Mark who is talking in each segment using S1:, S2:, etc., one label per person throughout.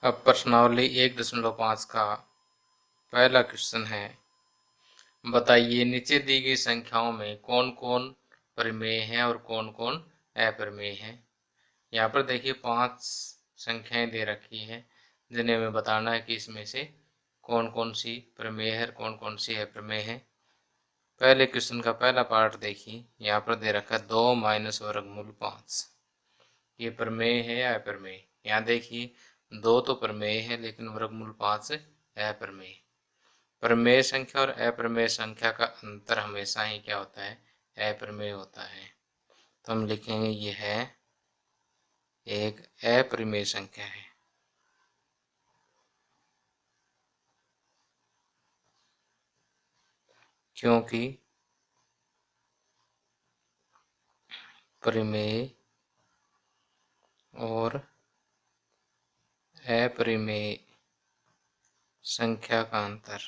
S1: अब प्रश्नावली 1.5 का पहला क्वेश्चन है, बताइए नीचे दी गई संख्याओं में कौन कौन परिमेय है और कौन कौन अप्रमेय है। यहाँ पर देखिए 5 संख्याएं दे रखी है जिन्हें हमें बताना है कि इसमें से कौन कौन सी प्रमेय है और कौन कौन सी अप्रमेय है। पहले क्वेश्चन का पहला पार्ट देखिए, यहाँ पर दे रखा है 2 माइनस वर्गमूल 5। ये प्रमेय है या अप्रमेय। यहाँ देखिए 2 तो प्रमेय है लेकिन वर्गमूल 5 अप्रमेय। प्रमेय संख्या और अप्रमेय संख्या का अंतर हमेशा ही क्या होता है, अप्रमेय होता है। तो हम लिखेंगे यह है एक अप्रमेय संख्या है। क्योंकि प्रमेय और अप्रमेय संख्या का अंतर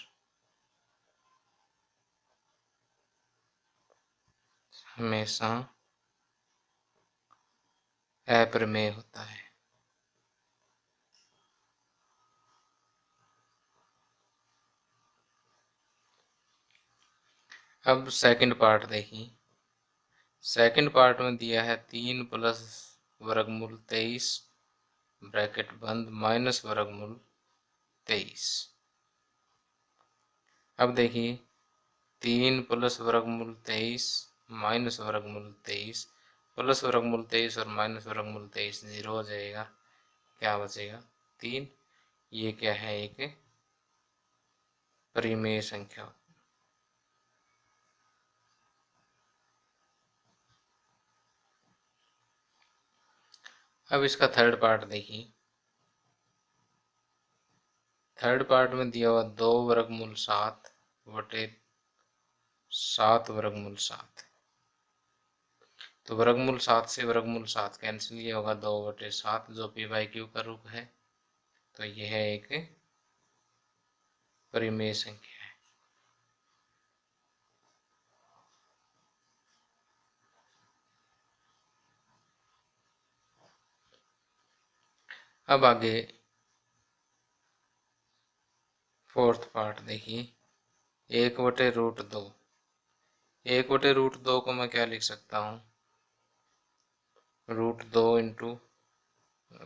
S1: हमेशा अप्रमेय होता है। अब सेकंड पार्ट देखिए। सेकंड पार्ट में दिया है 3 प्लस वर्गमूल 23 ब्रैकेट बंद माइनस वर्गमूल 23। अब देखिए 3 प्लस वर्गमूल 23 माइनस वर्गमूल 23 प्लस वर्गमूल 23 और माइनस वर्गमूल 23 जीरो हो जाएगा। क्या बचेगा 3। ये क्या है, एक परिमेय संख्या। अब इसका थर्ड पार्ट देखिए। थर्ड पार्ट में दिया हुआ 2 वर्गमूल 7 बटे 7 वर्गमूल 7। तो वर्गमूल 7 से वर्गमूल 7 कैंसिल, ये होगा 2/7 जो p/q का रूप है। तो यह है एक परिमेय संख्या है। अब आगे फोर्थ पार्ट देखिए, 1/√2। 1/√2 को मैं क्या लिख सकता हूँ, √2 इंटू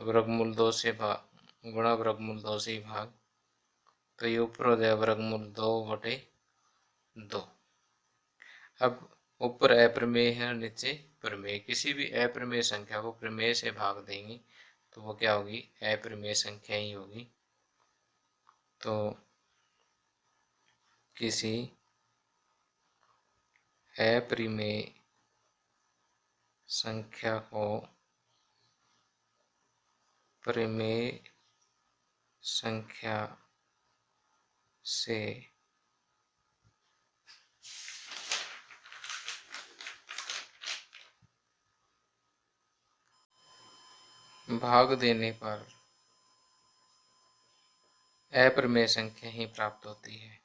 S1: वर्गमूल 2 से भाग गुणा वर्गमूल 2 से भाग। तो ये ऊपर हो जाए वर्गमूल 2/2। अब ऊपर अप्रमेय है और नीचे प्रमेय। किसी भी अप्रमेय संख्या को प्रमेय से भाग देंगे तो वो क्या होगी, अप्रमेय संख्या ही होगी। तो किसी अप्रमेय संख्या को प्रमेय संख्या से भाग देने पर अप्रमेय संख्या ही प्राप्त होती है।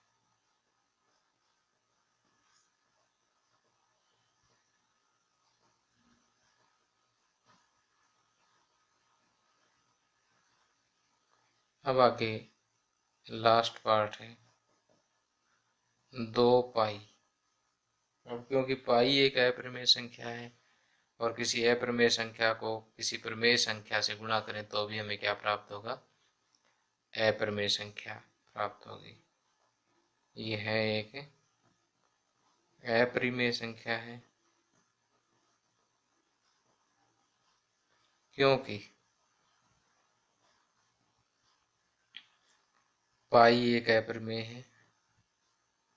S1: अब आगे लास्ट पार्ट है 2 पाई। अब क्योंकि पाई एक अप्रमेय संख्या है और किसी अप्रमेय संख्या को किसी प्रमेय संख्या से गुणा करें तो भी हमें क्या प्राप्त होगा, अप्रमेय संख्या प्राप्त होगी। यह एक अप्रमेय संख्या है क्योंकि पाई एक अप्रमेय है,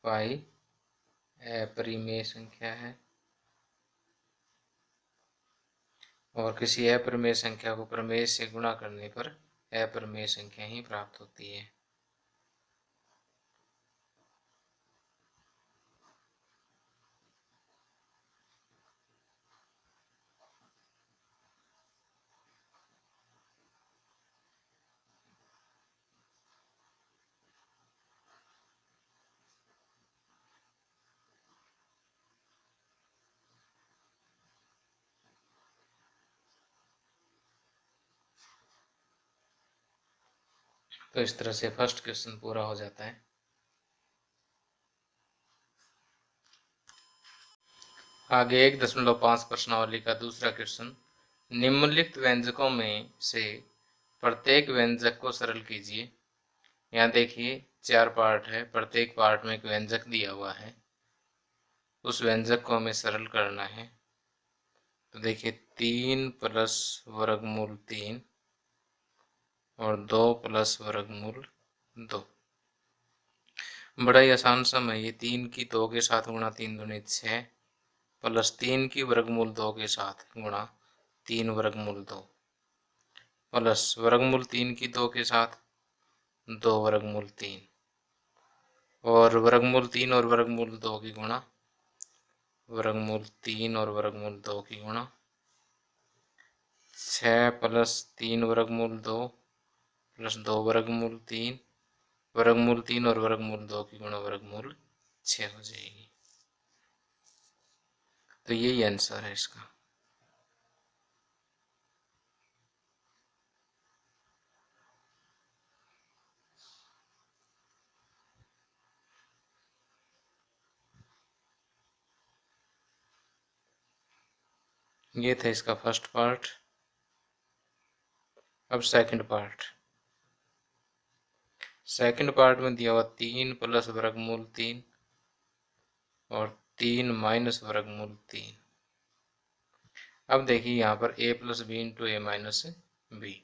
S1: पाई अप्रमेय संख्या है और किसी अप्रमेय संख्या को प्रमेय से गुणा करने पर अप्रमेय संख्या ही प्राप्त होती है। तो इस तरह से फर्स्ट क्वेश्चन पूरा हो जाता है। आगे 1.5 प्रश्नावली का दूसरा क्वेश्चन, निम्नलिखित व्यंजकों में से प्रत्येक व्यंजक को सरल कीजिए। यहाँ देखिए 4 पार्ट है, प्रत्येक पार्ट में एक व्यंजक दिया हुआ है, उस व्यंजक को हमें सरल करना है। तो देखिए 3 प्लस वर्गमूल 3 और 2 प्लस वर्गमूल 2। बड़ा ही आसान सम है ये। 3 की 2 के साथ गुणा 3 दूनी 6 प्लस 3 की वर्गमूल 2 के साथ गुणा 3 वर्गमूल 2 प्लस वर्गमूल 3 की 2 के साथ 2 वर्गमूल 3 और वर्गमूल 3 और वर्गमूल 2 की गुणा वर्गमूल 3 और वर्गमूल 2 की गुणा 6 प्लस 3 वर्गमूल 2 प्लस 2 वर्गमूल 3 वर्गमूल 3 और वर्गमूल 2 की गुणा वर्गमूल 6 हो जाएगी। तो यही आंसर है इसका। ये था इसका फर्स्ट पार्ट। अब सेकंड पार्ट। सेकंड पार्ट में दिया हुआ 3 प्लस वर्गमूल 3 और 3 माइनस वर्गमूल 3। अब देखिए यहाँ पर a plus B into A minus B.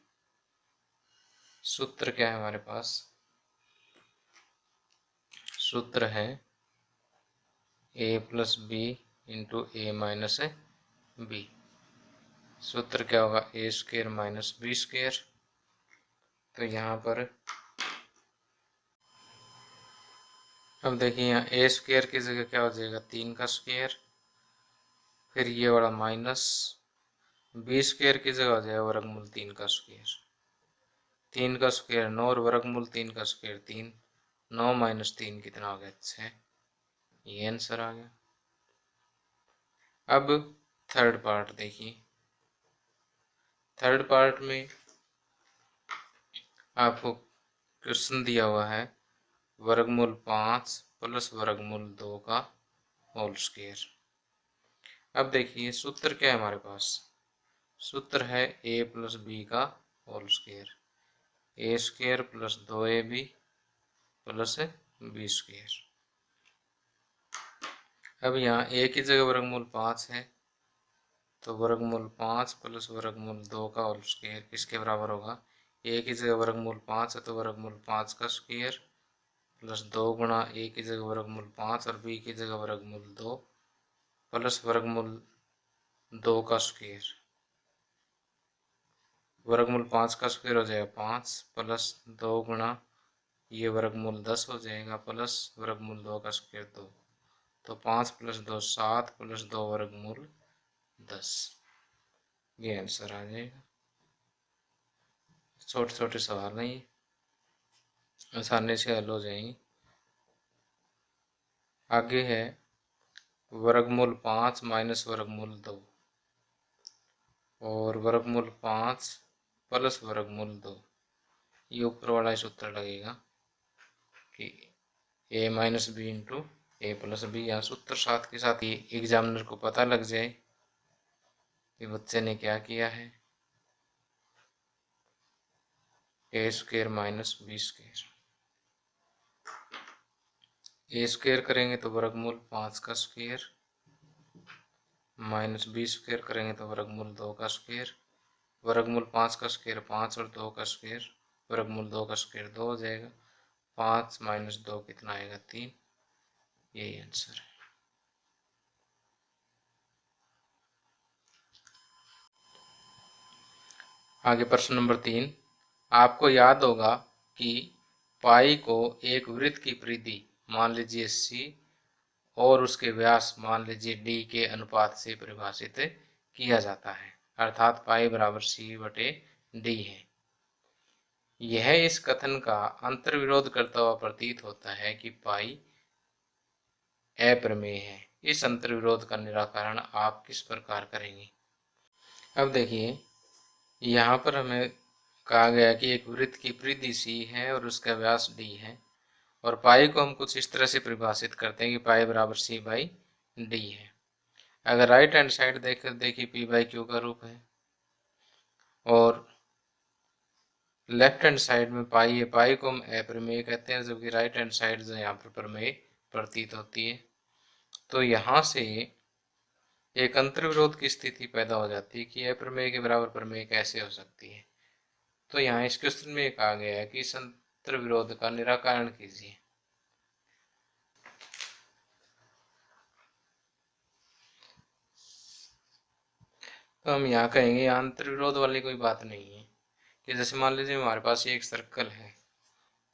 S1: सूत्र क्या है हमारे पास? सूत्र है a plus B into A minus B. सूत्र क्या होगा? A square minus B square. तो यहाँ पर अब देखिए यहाँ ए स्क्वेयर की जगह क्या हो जाएगा? 3 का स्क्वेयर, फिर ये वाला माइनस बी स्क्वेयर की जगह हो जाएगा वर्गमूल 3 का स्क्वेयर। 3 का स्क्वेयर 9 और वर्गमूल 3 का स्क्वेयर 3। 9 माइनस 3 कितना हो गया? 6। ये आंसर आ गया। अब थर्ड पार्ट देखिए। थर्ड पार्ट में आपको क्वेश्चन दिया हुआ है वर्गमूल 5 प्लस वर्गमूल 2 का होल स्क्वायर। अब देखिए सूत्र क्या है हमारे पास? सूत्र है a प्लस बी का whole square. A square plus 2ab plus B square. अब यहाँ a की जगह वर्गमूल 5 है, तो वर्गमूल 5 प्लस वर्गमूल 2 का होल स्क्वायर किसके बराबर होगा? a की जगह वर्गमूल 5 है तो वर्गमूल 5 का स्क्वायर प्लस 2 गुणा a की जगह वर्गमूल 5 और b की जगह वर्गमूल 2 प्लस वर्गमूल 2 का स्क्वायर। वर्गमूल 5 का स्क्वायर हो जाएगा 5 प्लस 2 गुणा ये वर्गमूल 10 हो जाएगा प्लस वर्गमूल 2 का स्क्वायर 2। तो 5 प्लस 2 7 प्लस 2 वर्गमूल 10। ये आंसर आ जाएगा। छोटे छोटे सवाल हैं, ये आसानी से हल हो जाएंगे। आगे है वर्गमूल 5 माइनस वर्गमूल 2 और वर्गमूल 5 प्लस वर्गमूल 2। ये ऊपर वाला ही सूत्र लगेगा कि a minus B into A plus B. यहाँ सूत्र साथ के साथ ये एग्जामिनर को पता लग जाए कि बच्चे ने क्या किया है। ए स्क्वेयर माइनस बी स्क्वेयर। ए स्क्वेयर करेंगे तो वर्गमूल 5 का स्क्वेयर माइनस बी स्क्वेयर करेंगे तो वर्गमूल 2 का स्क्वेयर। वर्गमूल 5 का स्क्वेयर 5 और 2 का स्क्वेयर वर्गमूल 2 का स्क्वेयर 2 हो जाएगा। 5 माइनस 2 कितना आएगा? 3। यही आंसर है। आगे प्रश्न नंबर 3। आपको याद होगा कि पाई को एक वृत्त की परिधि मान लीजिए c और उसके व्यास मान लीजिए d के अनुपात से परिभाषित किया जाता है, अर्थात पाई बराबर c बटे d है। यह इस कथन का अंतर्विरोध करता हुआ प्रतीत होता है कि पाई अप्रमेय है। इस अंतर्विरोध का निराकरण आप किस प्रकार करेंगे? अब देखिए यहाँ पर हमें कहा गया कि एक वृत्त की परिधि सी है और उसका व्यास डी है, और पाई को हम कुछ इस तरह से परिभाषित करते हैं कि पाई बराबर सी बाई डी है। अगर राइट हैंड साइड देखिए पी बाई क्यू का रूप है, और लेफ्ट हैंड साइड में पाई है, पाई को हम अप्रमेय कहते हैं, जबकि राइट हैंड साइड जो यहाँ पर प्रमेय प्रतीत होती है। तो यहाँ से एक अंतर्विरोध की स्थिति पैदा हो जाती है कि अप्रमेय के बराबर प्रमेय कैसे हो सकती है। तो यहाँ इस क्वेश्चन में कहा गया है कि इस अंतर्विरोध का निराकरण कीजिए। तो हम यहाँ कहेंगे अंतर्विरोध वाली कोई बात नहीं है, कि जैसे मान लीजिए हमारे पास ये एक सर्कल है,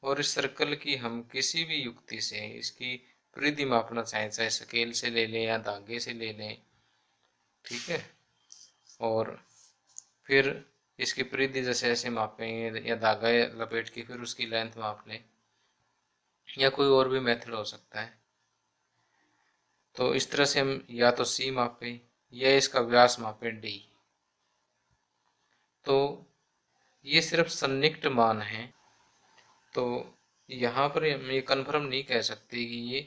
S1: और इस सर्कल की हम किसी भी युक्ति से इसकी परिधि मापना चाहें, चाहे स्केल से ले लें या धागे से ले लें, ठीक है, और फिर इसकी परिधि जैसे ऐसे मापेंगे या धागा लपेट के फिर उसकी लेंथ माप लें, या कोई और भी मेथड हो सकता है। तो इस तरह से हम या तो सी मापें या इसका व्यास मापें डी। तो ये सिर्फ सन्निकट मान है, तो यहाँ पर हम ये कन्फर्म नहीं कह सकते कि ये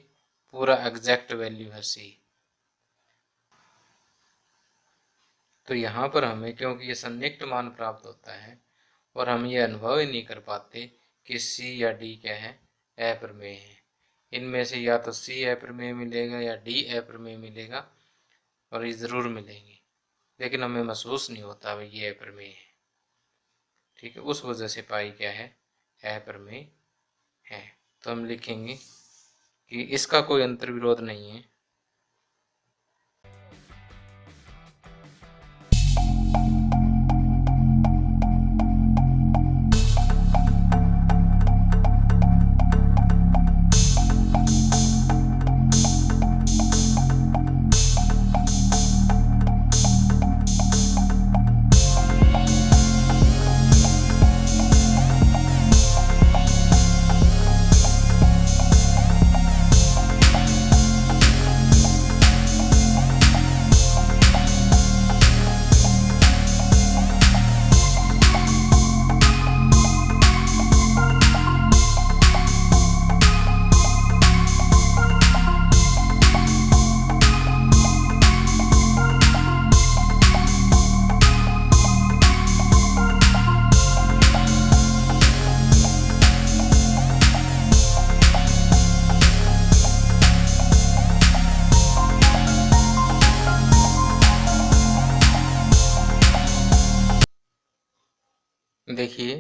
S1: पूरा एग्जैक्ट वैल्यू है सी। तो यहाँ पर हमें, क्योंकि ये सन्निकट मान प्राप्त होता है और हम ये अनुभव ही नहीं कर पाते कि सी या डी क्या है, अप्रमेय है। इनमें से या तो सी अप्रमेय मिलेगा या डी अप्रमेय मिलेगा, और ये ज़रूर मिलेंगे, लेकिन हमें महसूस नहीं होता भाई ये अप्रमेय है, ठीक है। उस वजह से पाई क्या है, अप्रमेय है। तो हम लिखेंगे कि इसका कोई अंतर्विरोध नहीं है। देखिए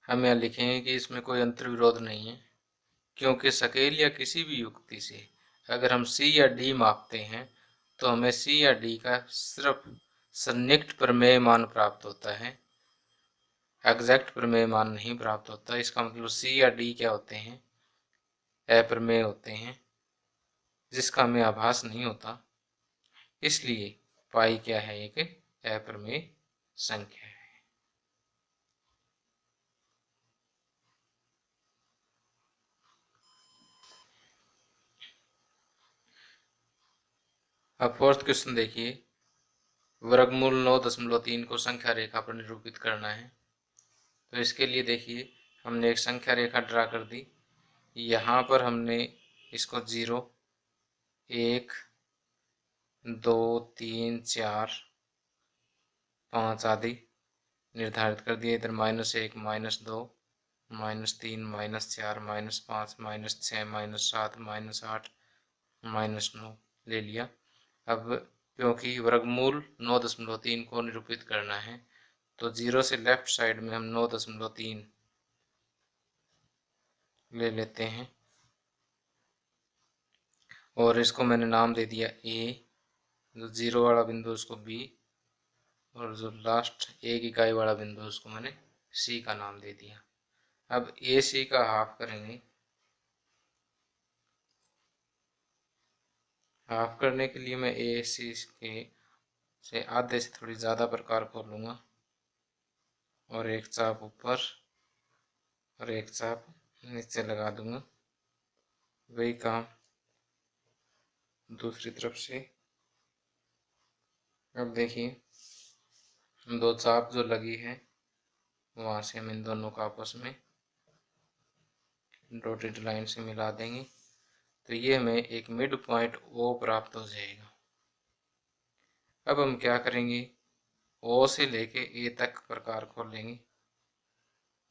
S1: हम यहाँ लिखेंगे कि इसमें कोई अंतर्विरोध नहीं है, क्योंकि स्केल या किसी भी युक्ति से अगर हम सी या डी मापते हैं तो हमें सी या डी का सिर्फ सन्निकट प्रमेय मान प्राप्त होता है, एग्जैक्ट प्रमेय मान नहीं प्राप्त होता। इसका मतलब सी या डी क्या होते हैं, अप्रमेय होते हैं, जिसका हमें आभास नहीं होता। इसलिए पाई क्या है, एक अप्रमेय संख्या है। अब फोर्थ क्वेश्चन देखिए, वर्गमूल 9.3 को संख्या रेखा पर निरूपित करना है। तो इसके लिए देखिए हमने एक संख्या रेखा ड्रा कर दी। यहाँ पर हमने इसको 0, 1, 2, 3, 4, 5 आदि निर्धारित कर दिए। इधर -1, -2, -3, -4, -5, -6, -7, -8, -9 ले लिया। अब क्योंकि वर्गमूल 9.3 को निरूपित करना है, तो 0 से लेफ्ट साइड में हम 9.3 ले लेते हैं, और इसको मैंने नाम दे दिया ए, जो 0 वाला बिंदु उसको बी, और जो लास्ट 1 इकाई वाला बिंदु उसको मैंने सी का नाम दे दिया। अब ए सी का हाफ करेंगे। हाफ करने के लिए मैं ए सी के से आधे से थोड़ी ज़्यादा प्रकार को लूँगा, और एक चाप ऊपर और एक चाप नीचे लगा दूंगा। वही काम दूसरी तरफ से। अब देखिए दो चाप जो लगी है वहाँ से हम इन दोनों को आपस में डॉटेड लाइन से मिला देंगे, तो ये हमें एक मिड पॉइंट ओ प्राप्त हो जाएगा। अब हम क्या करेंगे, ओ से लेके ए तक प्रकार खोलेंगे,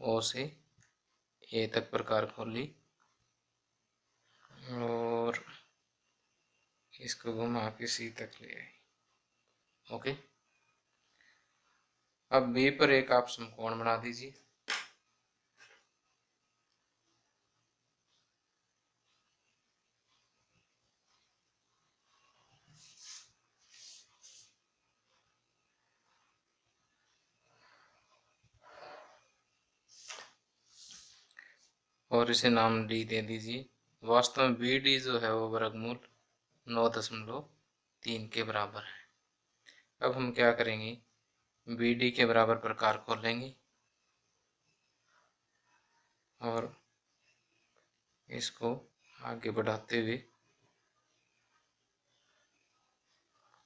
S1: ओ से ए तक प्रकार खोली और इसको घुमा के सी तक ले आए। ओके, अब बी पर एक आप समकोण बना दीजिए। और इसे नाम डी दे दीजिए। वास्तव में बी डी जो है वो वर्गमूल 9.3 के बराबर है। अब हम क्या करेंगे, बी डी के बराबर प्रकार खोलेंगे और इसको आगे बढ़ाते हुए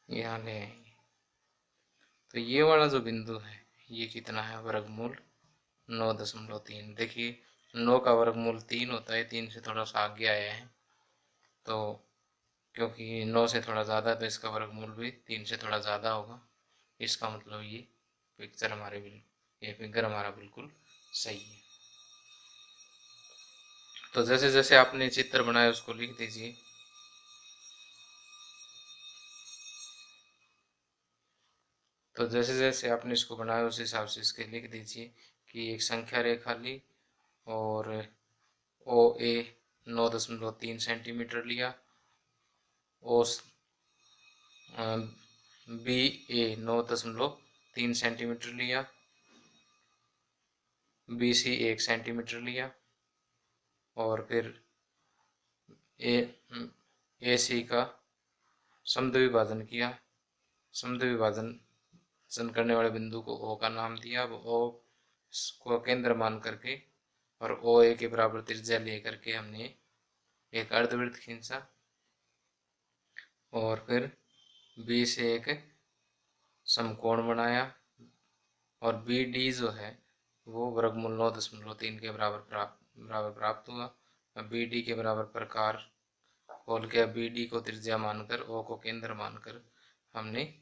S1: यहाँ ले आएंगे। तो ये वाला जो बिंदु है ये कितना है, वर्गमूल 9.3। देखिए 9 का वर्गमूल 3 होता है, 3 से थोड़ा सा आगे आया है, तो क्योंकि 9 से थोड़ा ज़्यादा है तो इसका वर्गमूल भी 3 से थोड़ा ज़्यादा होगा। इसका मतलब ये फिगर हमारा बिल्कुल सही है। तो जैसे जैसे आपने चित्र बनाया उसको लिख दीजिए। तो जैसे जैसे आपने इसको बनाया उस हिसाब से इसके लिख दीजिए कि एक संख्या रेखा ली और ओ ए 9.3 सेंटीमीटर लिया, ओ बी ए 9.3 सेंटीमीटर लिया, बी सी 1 सेंटीमीटर लिया और फिर ए ए सी का समद्विभाजन किया। समद्विभाजन करने वाले बिंदु को ओ का नाम दिया। अब ओ को केंद्र मान करके और ओ ए के बराबर त्रिज्या लेकर के हमने एक अर्धवृत्त खींचा और फिर बी से एक समकोण बनाया और बी डी जो है वो वर्गमूल 9.3 के बराबर प्राप्त हुआ। अब बी डी के बराबर प्रकार खोल के बी डी को त्रिज्या मानकर ओ को केंद्र मानकर हमने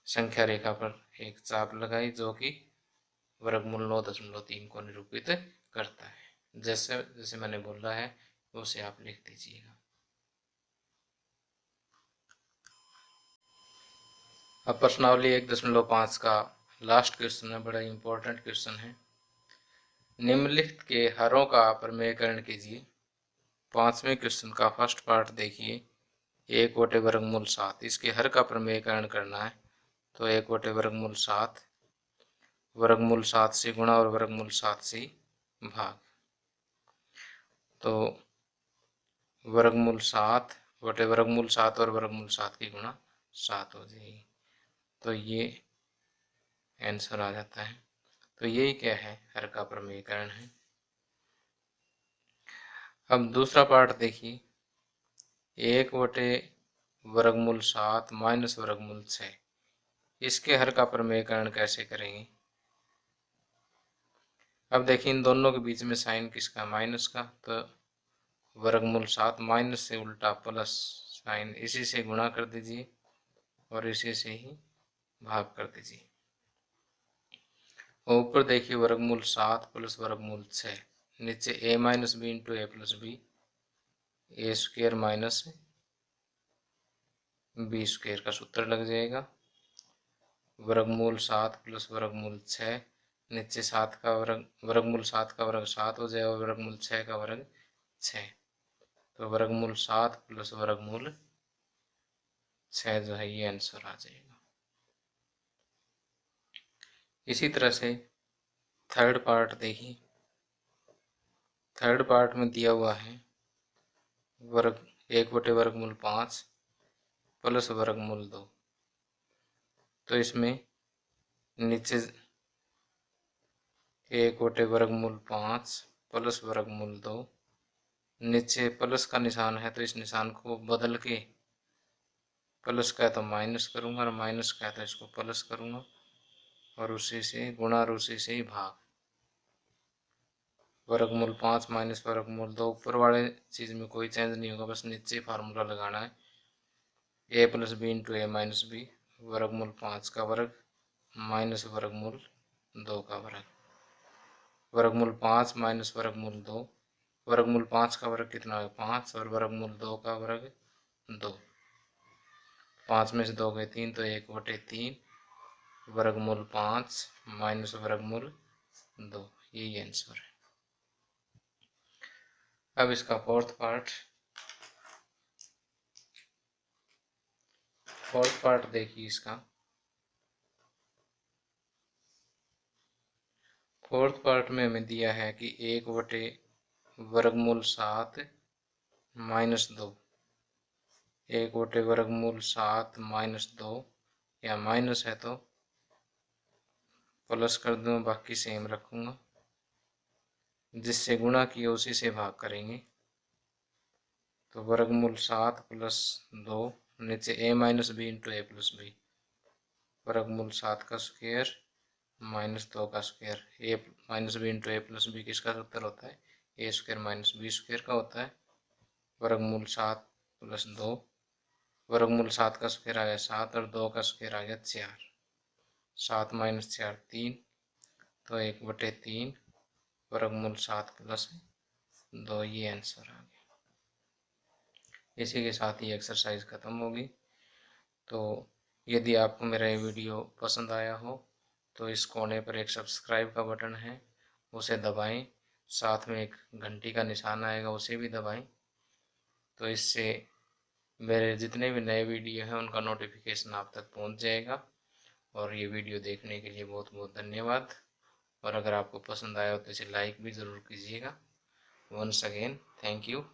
S1: संख्या रेखा पर एक चाप लगाई जो कि वर्गमूल 9.3 को निरूपित करता है। जैसे जैसे मैंने बोला है उसे आप लिख दीजिएगा। अब प्रश्नावली 1.5 का लास्ट क्वेश्चन है, बड़ा इंपॉर्टेंट क्वेश्चन है। निम्नलिखित के हरों का प्रमेयकरण कीजिए। 5वें क्वेश्चन का फर्स्ट पार्ट देखिए, 1/वर्गमूल 7। इसके हर का प्रमेयकरण करना है, तो 1/वर्गमूल 7 वर्गमूल 7 से गुणा और वर्गमूल 7 से भाग। तो वर्गमूल 7/वर्गमूल 7 और वर्गमूल 7 की गुणा 7 हो जाएगी, तो ये आंसर आ जाता है। तो यही क्या है, हर का प्रमेयकरण है। अब दूसरा पार्ट देखिए, 1/वर्गमूल 7 माइनस वर्गमूल 6। इसके हर का प्रमेयकरण कैसे करेंगे। अब देखिए इन दोनों के बीच में साइन किसका, माइनस का, तो वर्गमूल 7 माइनस से उल्टा प्लस साइन, इसी से गुणा कर दीजिए और इसी से ही भाग कर दीजिए। ऊपर देखिए वर्गमूल 7 प्लस वर्गमूल 6, नीचे a minus B into A plus B, A square minus B square का सूत्र लग जाएगा। वर्गमूल 7 प्लस वर्गमूल 6, नीचे 7 का वर्ग, वर्गमूल 7 का वर्ग 7 हो जाएगा, वर्गमूल 6 का वर्ग 6, तो वर्गमूल 7 प्लस वर्गमूल 6 जो है ये आंसर आ जाएगा। इसी तरह से थर्ड पार्ट देखिए, थर्ड पार्ट में दिया हुआ है 1/वर्गमूल 5 प्लस वर्गमूल 2, तो इसमें नीचे 1/वर्गमूल 5 प्लस वर्गमूल 2, नीचे प्लस का निशान है तो इस निशान को बदल के प्लस का है तो माइनस करूँगा और माइनस का है तो इसको प्लस करूँगा, और उसी से गुणा और उसी से ही भाग। वर्गमूल 5 माइनस वर्गमूल 2, ऊपर वाले चीज में कोई चेंज नहीं होगा, बस नीचे फार्मूला लगाना है a plus B into A minus B, वर्गमूल 5 का वर्ग माइनस वर्गमूल 2 का वर्ग। वर्गमूल 5 माइनस वर्गमूल 2, वर्गमूल 5 का वर्ग कितना है 5, और वर्गमूल 2 का वर्ग 2। 5 में से 2 गए 3, तो 1/3 वर्गमूल 5 माइनस वर्गमूल 2, यही आंसर है। अब इसका फोर्थ पार्ट देखिए। इसका फोर्थ पार्ट में हमें दिया है कि 1/वर्गमूल 7 माइनस 2, 1/वर्गमूल 7 माइनस 2, या माइनस है तो प्लस कर दूँ, बाकी सेम रखूँगा, जिससे गुणा किया उसी से भाग करेंगे। तो वर्गमूल 7 प्लस 2, नीचे a minus B into A plus B, वर्गमूल 7 का स्क्वायर माइनस 2 का square. A minus B into A plus B किसका सूत्र होता है, A square minus B square का होता है। वर्गमूल 7 प्लस 2, वर्गमूल 7 का स्क्वायर आ गया 7, और 2 का स्क्वायर आ गया 4, 7 माइनस 4 3, तो 1/3 वर्गमूल 7 प्लस 2, ये आंसर आ गया। इसी के साथ ही एक्सरसाइज खत्म होगी। तो यदि आपको मेरा ये वीडियो पसंद आया हो तो इस कोने पर एक सब्सक्राइब का बटन है, उसे दबाएं, साथ में एक घंटी का निशान आएगा, उसे भी दबाएं। तो इससे मेरे जितने भी नए वीडियो हैं उनका नोटिफिकेशन आप तक पहुंच जाएगा। और ये वीडियो देखने के लिए बहुत बहुत धन्यवाद। और अगर आपको पसंद आया हो तो इसे लाइक भी ज़रूर कीजिएगा। Once again thank you.